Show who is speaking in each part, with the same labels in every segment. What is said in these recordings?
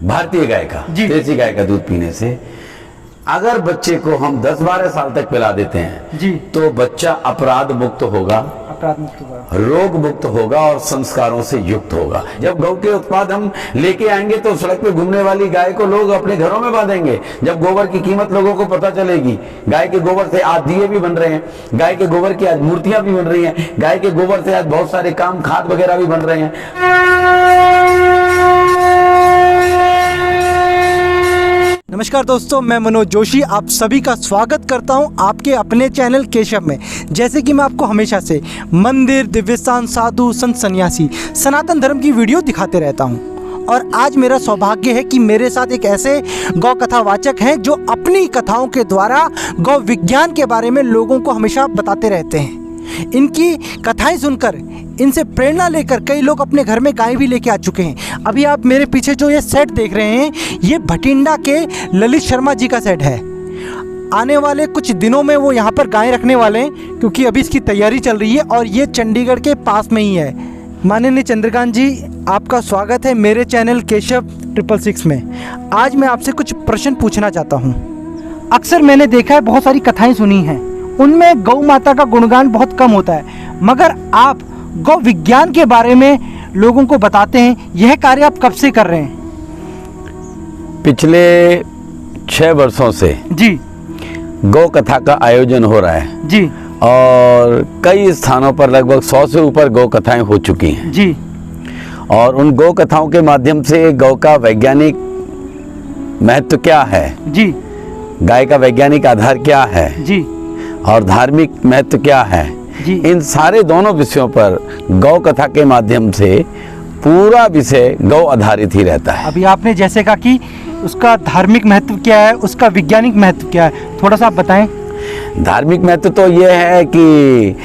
Speaker 1: भारतीय गाय का, देसी गाय का दूध पीने से अगर बच्चे को हम 10-12 साल तक पिला देते हैं
Speaker 2: जी,
Speaker 1: तो बच्चा अपराध मुक्त होगा, रोग मुक्त होगा और संस्कारों से युक्त होगा। जब गौ के उत्पाद हम लेके आएंगे तो सड़क पे घूमने वाली गाय को लोग अपने घरों में बांधेंगे। जब गोबर की कीमत लोगों को पता चलेगी, गाय के गोबर से आज दिए भी बन रहे हैं, गाय के गोबर की आज मूर्तियां भी बन रही हैं, गाय के गोबर से आज बहुत सारे काम खाद वगैरह भी बन रहे हैं।
Speaker 2: नमस्कार दोस्तों, मैं मनोज जोशी आप सभी का स्वागत करता हूं आपके अपने चैनल केशव में। जैसे कि मैं आपको हमेशा से मंदिर, दिव्य स्थान, साधु, संत, सन्यासी, सनातन धर्म की वीडियो दिखाते रहता हूं। और आज मेरा सौभाग्य है कि मेरे साथ एक ऐसे गौ कथावाचक हैं जो अपनी कथाओं के द्वारा गौ विज्ञान के बारे में लोगों को हमेशा बताते रहते हैं। इनकी कथाएं सुनकर, इनसे प्रेरणा लेकर कई लोग अपने घर में गाय भी लेके आ चुके हैं। अभी आप मेरे पीछे जो ये सेट देख रहे हैं, ये भटिंडा के ललित शर्मा जी का सेट है। आने वाले कुछ दिनों में वो यहाँ पर गाय रखने वाले हैं, क्योंकि अभी इसकी तैयारी चल रही है और ये चंडीगढ़ के पास में ही है। माननीय चंद्रकांत जी, आपका स्वागत है मेरे चैनल केशव 666 में। आज मैं आपसे कुछ प्रश्न पूछना चाहता हूँ। अक्सर मैंने देखा है, बहुत सारी कथाएं सुनी हैं, उनमें गौ माता का गुणगान बहुत कम होता है, मगर आप गौ विज्ञान के बारे में लोगों को बताते हैं। यह कार्य आप कब से कर रहे हैं?
Speaker 1: पिछले 6 वर्षों से
Speaker 2: जी
Speaker 1: गौ कथा का आयोजन हो रहा है
Speaker 2: जी,
Speaker 1: और कई स्थानों पर लगभग 100 से ऊपर गौ कथाएं हो चुकी हैं
Speaker 2: जी।
Speaker 1: और उन गौ कथाओं के माध्यम से गौ का वैज्ञानिक महत्व क्या है
Speaker 2: जी,
Speaker 1: गाय का वैज्ञानिक आधार क्या है
Speaker 2: जी,
Speaker 1: और धार्मिक महत्व क्या है
Speaker 2: जी,
Speaker 1: इन सारे दोनों विषयों पर गौ कथा के माध्यम से पूरा विषय गौ आधारित ही रहता है।
Speaker 2: अभी आपने जैसे कहा कि उसका धार्मिक महत्व क्या है, उसका वैज्ञानिक महत्व क्या है, थोड़ा सा आप बताएं।
Speaker 1: धार्मिक महत्व तो ये है कि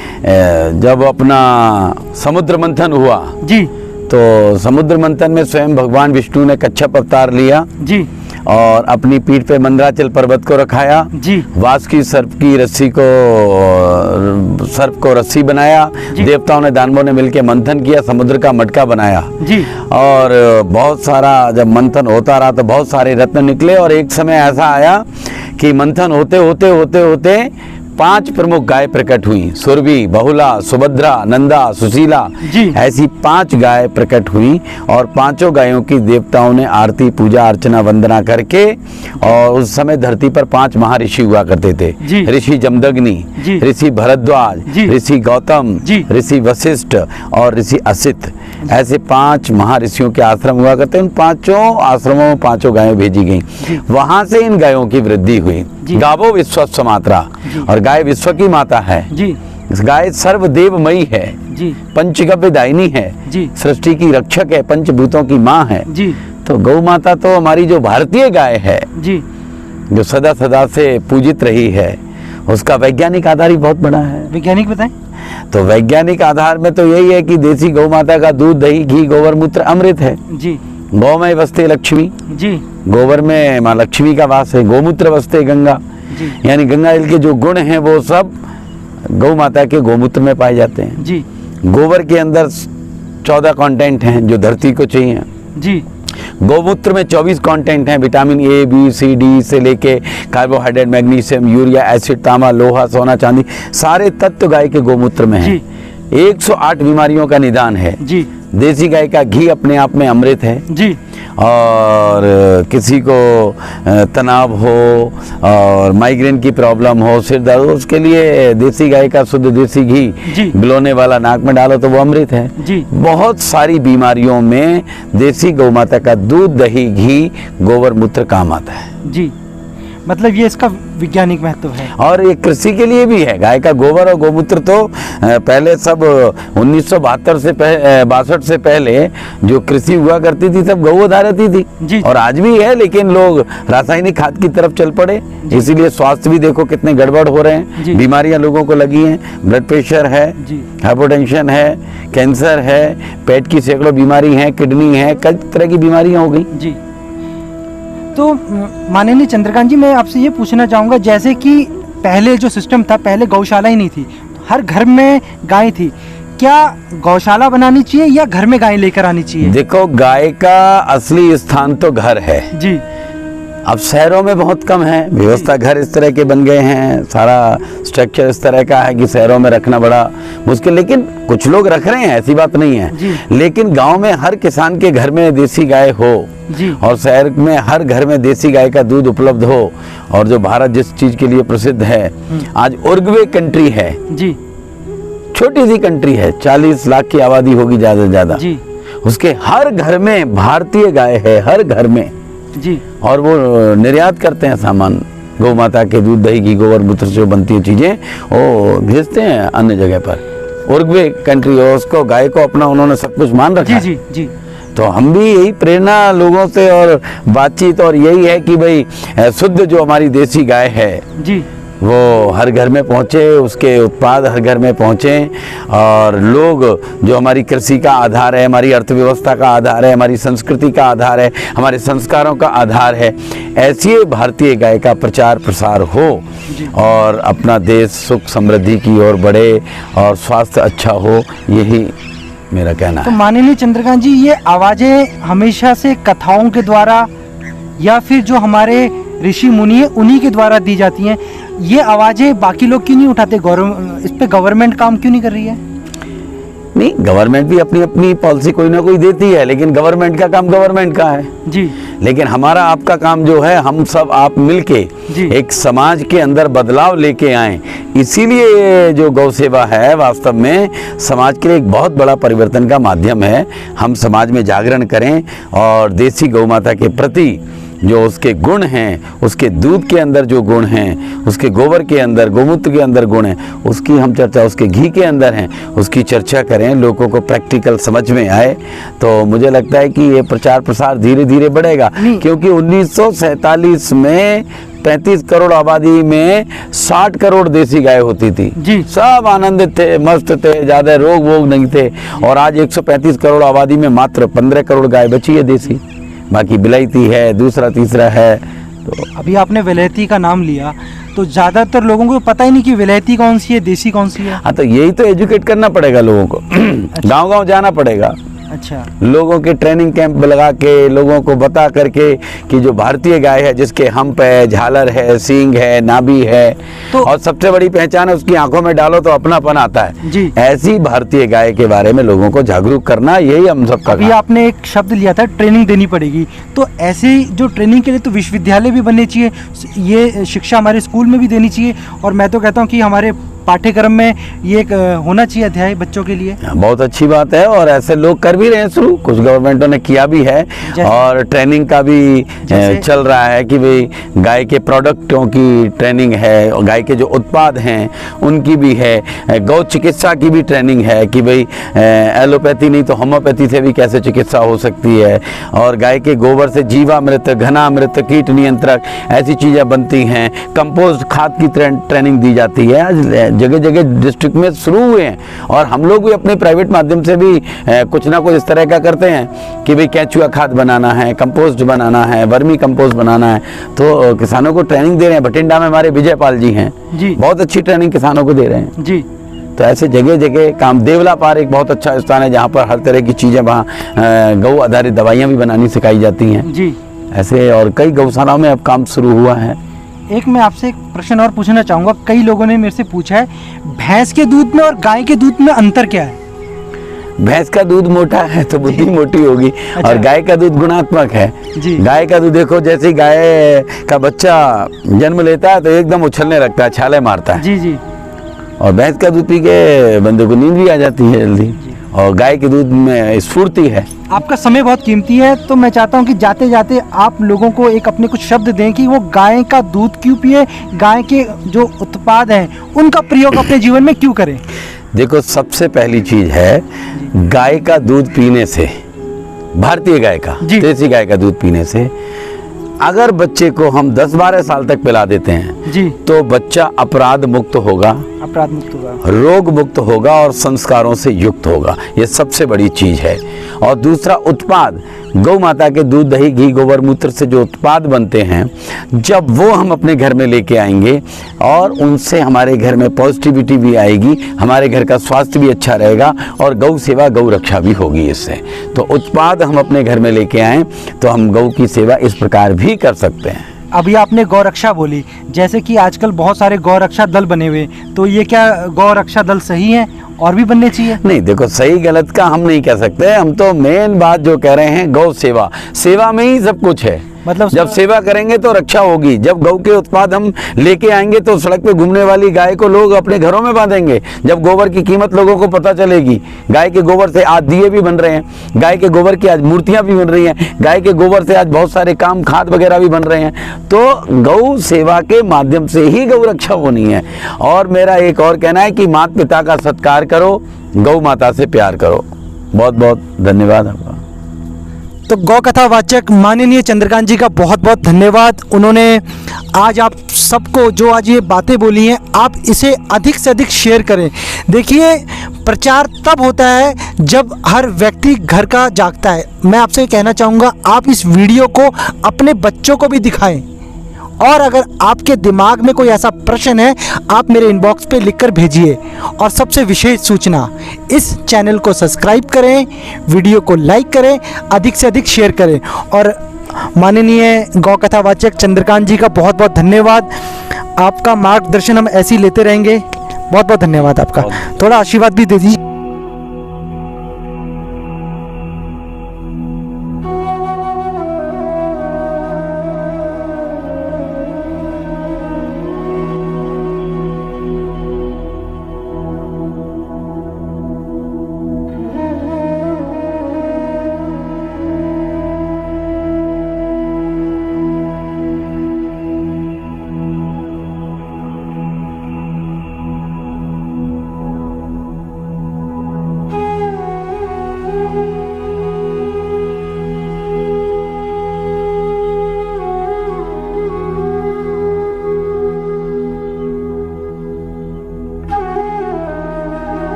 Speaker 1: जब अपना समुद्र मंथन हुआ
Speaker 2: जी,
Speaker 1: तो समुद्र मंथन में स्वयं भगवान विष्णु ने कच्छप अवतार लिया
Speaker 2: जी,
Speaker 1: और अपनी पीठ पे मंदराचल पर्वत को रखाया,
Speaker 2: जी,
Speaker 1: वासुकी सर्प की रस्सी को, सर्प को रस्सी बनाया, देवताओं ने, दानवों ने मिलकर मंथन किया, समुद्र का मटका बनाया
Speaker 2: जी,
Speaker 1: और बहुत सारा जब मंथन होता रहा तो बहुत सारे रत्न निकले। और एक समय ऐसा आया कि मंथन होते होते होते होते 5 प्रमुख गाय प्रकट हुई। सुरभि, बहुला, सुभद्रा, नंदा, सुशीला, ऐसी 5 गाय प्रकट हुई और 5 गायों की देवताओं ने आरती, पूजा, अर्चना, वंदना करके, और उस समय धरती पर 5 महर्षि हुआ करते थे। ऋषि जमदग्नि, ऋषि भरद्वाज, ऋषि गौतम, ऋषि वशिष्ठ और ऋषि असित, ऐसे 5 महर्षियों के आश्रम हुआ करते। उन 5 आश्रमों में 5 गायें भेजी गईं। वहां से इन गायों की वृद्धि हुई। गावो विश्वस्व मात्रा, और गाय विश्व की माता है जी। गाय सर्वदेवमयी है जी, पंचगव्य दायिनी है जी, सृष्टि की रक्षक है, पंचभूतों की माँ है जी। तो गौ माता तो हमारी जो भारतीय गाय है जी, जो सदा सदा से पूजित रही है, उसका वैज्ञानिक आधार ही बहुत बड़ा है।
Speaker 2: वैज्ञानिक बताएं।
Speaker 1: तो वैज्ञानिक आधार में तो यही है कि देसी गौ माता का दूध, दही, घी, गोबर, मूत्र अमृत है जी। गौ में बसते लक्ष्मी जी, गोबर में माँ लक्ष्मी का वास है, गोमूत्र बसते गंगा, यानी गंगा जल के जो गुण हैं वो सब गौ माता के गोमूत्र में पाए जाते हैं जी। गोबर के अंदर 14 कंटेंट हैं जो धरती को चाहिए जी। गोमूत्र में 24 कंटेंट हैं, vitamin A, B, C, D से लेके कार्बोहाइड्रेट, मैग्नीशियम, यूरिया, एसिड, तांबा, लोहा, सोना, चांदी, सारे तत्व गाय के गोमूत्र में हैं। 108 बीमारियों का निदान है जी। देसी गाय का घी अपने आप में अमृत है जी। और किसी को तनाव हो और माइग्रेन की प्रॉब्लम हो, सिर दर्द हो, उसके लिए देसी गाय का शुद्ध देसी घी बिलोने वाला नाक में डालो तो वो अमृत है जी। बहुत सारी बीमारियों में देसी गौ माता का दूध, दही, घी, गोबर, मूत्र काम आता है जी।
Speaker 2: मतलब ये इसका वैज्ञानिक महत्व है।
Speaker 1: और ये कृषि के लिए भी है। गाय का गोबर और गोमूत्र तो पहले सब 1962 से पहले जो कृषि हुआ करती थी सब गौ आधारित थी जी। और आज भी है, लेकिन लोग रासायनिक खाद की तरफ चल पड़े, इसीलिए स्वास्थ्य भी देखो कितने गड़बड़ हो रहे हैं। बीमारियां लोगों को लगी हैं, ब्लड प्रेशर है, हाइपोटेंशन है, कैंसर है, पेट की सैकड़ों बीमारी है, किडनी है, कई तरह की बीमारियां हो गई जी।
Speaker 2: तो माननीय चंद्रकांत जी, मैं आपसे ये पूछना चाहूँगा, जैसे कि पहले जो सिस्टम था, पहले गौशाला ही नहीं थी, हर घर में गाय थी, क्या गौशाला बनानी चाहिए या घर में गाय लेकर आनी चाहिए?
Speaker 1: देखो, गाय का असली स्थान तो घर है
Speaker 2: जी।
Speaker 1: अब शहरों में बहुत कम है व्यवस्था, घर इस तरह के बन गए हैं, सारा स्ट्रक्चर इस तरह का है कि शहरों में रखना बड़ा मुश्किल, लेकिन कुछ लोग रख रहे हैं, ऐसी बात नहीं है। लेकिन गांव में हर किसान के घर में देसी गाय हो
Speaker 2: जी।
Speaker 1: और शहर में हर घर में देसी गाय का दूध उपलब्ध हो, और जो भारत जिस चीज के लिए प्रसिद्ध है, आज उरुग्वे कंट्री है
Speaker 2: जी,
Speaker 1: छोटी सी कंट्री है, 40 लाख की आबादी होगी ज्यादा से ज्यादा
Speaker 2: जी,
Speaker 1: उसके हर घर में भारतीय गाय है, हर घर में
Speaker 2: जी।
Speaker 1: और वो निर्यात करते हैं सामान, गौ माता के दूध, दही, घी, गोबर मूत्र से बनती है चीजें, वो भेजते हैं अन्य जगह पर। उरुग्वे कंट्री हो, उसको गाय को अपना उन्होंने सब कुछ मान रखा है।
Speaker 2: जी, जी।
Speaker 1: तो हम भी यही प्रेरणा लोगों से और बातचीत और यही है कि भाई शुद्ध जो हमारी देसी गाय है
Speaker 2: जी,
Speaker 1: वो हर घर में पहुँचे, उसके उत्पाद हर घर में पहुँचे, और लोग जो हमारी कृषि का आधार है, हमारी अर्थव्यवस्था का आधार है, हमारी संस्कृति का आधार है, हमारे संस्कारों का आधार है, ऐसी भारतीय गाय का प्रचार प्रसार हो और अपना देश सुख समृद्धि की ओर बढ़े और स्वास्थ्य अच्छा हो, यही मेरा कहना
Speaker 2: तो
Speaker 1: है।
Speaker 2: माननीय चंद्रकांत जी, ये आवाजें हमेशा से कथाओं के द्वारा या फिर जो हमारे ऋषि मुनि है उन्हीं के द्वारा दी जाती हैं, ये आवाजें बाकी लोग क्यों नहीं उठाते? इस पे गवर्नमेंट काम क्यों नहीं कर रही है?
Speaker 1: नहीं, गवर्नमेंट भी अपनी अपनी पॉलिसी कोई ना कोई देती है, लेकिन गवर्नमेंट का काम गवर्नमेंट का है
Speaker 2: जी।
Speaker 1: लेकिन हमारा आपका काम जो है, हम सब आप मिलके एक समाज के अंदर बदलाव लेके आए, इसीलिए ये जो गौ सेवा है वास्तव में समाज के लिए एक बहुत बड़ा परिवर्तन का माध्यम है। हम समाज में जागरण करें और देसी गौ माता के प्रति जो उसके गुण हैं, उसके दूध के अंदर जो गुण हैं, उसके गोबर के अंदर, गोमूत्र के अंदर गुण हैं, उसकी हम चर्चा, उसके घी के अंदर हैं, उसकी चर्चा करें, लोगों को प्रैक्टिकल समझ में आए, तो मुझे लगता है कि ये प्रचार प्रसार धीरे धीरे बढ़ेगा। क्योंकि 1947 में 35 करोड़ आबादी में 60 करोड़ देसी गाय होती थी
Speaker 2: जी।
Speaker 1: सब आनंदित थे, मस्त थे, ज्यादा रोग वोग नहीं थे, और आज 135 करोड़ आबादी में मात्र 15 करोड़ गाय बची है देसी, बाकी बिलायती है, दूसरा तीसरा है। तो
Speaker 2: अभी आपने विलायती का नाम लिया, तो ज़्यादातर लोगों को पता ही नहीं कि विलायती कौन सी है, देसी कौन सी है।
Speaker 1: हाँ, तो यही तो एजुकेट करना पड़ेगा लोगों को। गांव गांव जाना पड़ेगा,
Speaker 2: अच्छा,
Speaker 1: लोगों के ट्रेनिंग कैंप लगा के, लोगों को बता करके कि जो भारतीय गाय है, जिसके हम्प है, झालर है, सींग है, नाभि है,
Speaker 2: तो
Speaker 1: और सबसे बड़ी पहचान है उसकी आंखों में डालो तो अपनापन आता है
Speaker 2: जी।
Speaker 1: ऐसी भारतीय गाय के बारे में लोगों को जागरूक करना, यही हम सबका
Speaker 2: अभी
Speaker 1: काम।
Speaker 2: आपने एक शब्द लिया था, ट्रेनिंग देनी पड़ेगी, तो ऐसे जो ट्रेनिंग के लिए तो विश्वविद्यालय भी बनने चाहिए, ये शिक्षा हमारे स्कूल में भी देनी चाहिए, और मैं तो कहता हूँ कि हमारे पाठ्यक्रम में ये एक होना चाहिए अध्याय बच्चों के लिए।
Speaker 1: बहुत अच्छी बात है, और ऐसे लोग कर भी रहे हैं शुरू, कुछ गवर्नमेंटों ने किया भी है, और ट्रेनिंग का भी चल रहा है कि भाई गाय के प्रोडक्टों की ट्रेनिंग है, और गाय के जो उत्पाद हैं उनकी भी है, गौ चिकित्सा की भी ट्रेनिंग है कि भाई एलोपैथी नहीं तो होम्योपैथी से भी कैसे चिकित्सा हो सकती है, और गाय के गोबर से जीवामृत, घनामृत, कीट नियंत्रक ऐसी चीज़ें बनती हैं, कंपोस्ट खाद की ट्रेनिंग दी जाती है। आज जगह जगह डिस्ट्रिक्ट में शुरू हुए हैं, और हम लोग भी अपने प्राइवेट माध्यम से भी कुछ ना कुछ इस तरह का करते हैं कि भाई केंचुआ खाद बनाना है, कंपोस्ट बनाना है, वर्मी कंपोस्ट बनाना है, तो किसानों को ट्रेनिंग दे रहे हैं। भटिंडा में हमारे विजय पाल जी हैं जी, बहुत अच्छी ट्रेनिंग किसानों को दे रहे हैं जी। तो ऐसे जगह जगह काम, देवला पार एक बहुत अच्छा स्थान है जहाँ पर हर तरह की चीज़ें, वहाँ गौ आधारित दवाइयाँ भी बनानी सिखाई जाती हैं जी। ऐसे और कई गौशालाओं में अब काम शुरू हुआ है।
Speaker 2: एक मैं आपसे एक प्रश्न और पूछना चाहूँगा, कई लोगों ने मेरे से पूछा है, भैंस के दूध में और गाय के दूध में अंतर क्या है?
Speaker 1: भैंस का दूध मोटा है तो बुद्धि मोटी होगी,
Speaker 2: अच्छा।
Speaker 1: और गाय का दूध गुणात्मक है जी। गाय का दूध देखो, जैसे गाय का बच्चा जन्म लेता है तो एकदम उछलने लगता है, छाले मारता है जी जी, और भैंस का दूध पी के बंदे को नींद भी आ जाती है जल्दी, और गाय के दूध में स्फूर्ति है।
Speaker 2: आपका समय बहुत कीमती है, तो मैं चाहता हूं कि जाते जाते आप लोगों को एक अपने कुछ शब्द दें कि वो गाय का दूध क्यों पिए, गाय के जो उत्पाद हैं उनका प्रयोग अपने जीवन में क्यों करें।
Speaker 1: देखो, सबसे पहली चीज है, गाय का दूध पीने से, भारतीय गाय का, देसी गाय का दूध पीने से अगर बच्चे को हम 10-12 साल तक पिला देते हैं जी, तो बच्चा अपराध मुक्त होगा,
Speaker 2: अपराध मुक्त होगा,
Speaker 1: रोग मुक्त होगा और संस्कारों से युक्त होगा। ये सबसे बड़ी चीज है। और दूसरा उत्पाद, गौ माता के दूध, दही, घी, गोबर, मूत्र से जो उत्पाद बनते हैं, जब वो हम अपने घर में लेके आएंगे और उनसे हमारे घर में पॉजिटिविटी भी आएगी, हमारे घर का स्वास्थ्य भी अच्छा रहेगा और गौ सेवा, गौ रक्षा भी होगी इससे। तो उत्पाद हम अपने घर में लेके आएँ तो हम गौ की सेवा इस प्रकार भी कर सकते हैं।
Speaker 2: अभी आपने गौ रक्षा बोली, जैसे कि आजकल बहुत सारे गौ रक्षा दल बने हुए, तो ये क्या गौ रक्षा दल सही है और भी बनने चाहिए?
Speaker 1: नहीं, देखो सही गलत का हम नहीं कह सकते, हम तो मेन बात जो कह रहे हैं गौ सेवा, सेवा में ही सब कुछ है।
Speaker 2: मतलब
Speaker 1: जब सेवा करेंगे तो रक्षा होगी। जब गौ के उत्पाद हम लेके आएंगे तो सड़क पे घूमने वाली गाय को लोग अपने घरों में बांधेंगे। जब गोबर की कीमत लोगों को पता चलेगी, गाय के गोबर से आज दिए भी बन रहे हैं, गाय के गोबर की आज मूर्तियां भी बन रही हैं, गाय के गोबर से आज बहुत सारे काम, खाद वगैरह भी बन रहे हैं। तो गौ सेवा के माध्यम से ही गौ रक्षा होनी है। और मेरा एक और कहना है कि माता पिता का सत्कार करो, गौ माता से प्यार करो। बहुत बहुत धन्यवाद आपका।
Speaker 2: तो गौ कथा वाचक माननीय चंद्रकांत जी का बहुत बहुत धन्यवाद। उन्होंने आज आप सबको जो आज ये बातें बोली हैं, आप इसे अधिक से अधिक शेयर करें। देखिए, प्रचार तब होता है जब हर व्यक्ति घर का जागता है। मैं आपसे कहना चाहूँगा, आप इस वीडियो को अपने बच्चों को भी दिखाएं। और अगर आपके दिमाग में कोई ऐसा प्रश्न है, आप मेरे इनबॉक्स पे लिखकर भेजिए। और सबसे विशेष सूचना, इस चैनल को सब्सक्राइब करें, वीडियो को लाइक करें, अधिक से अधिक शेयर करें। और माननीय गौ कथावाचक चंद्रकांत जी का बहुत बहुत धन्यवाद। आपका मार्गदर्शन हम ऐसे ही लेते रहेंगे। बहुत बहुत धन्यवाद आपका। थोड़ा आशीर्वाद भी दे दीजिए।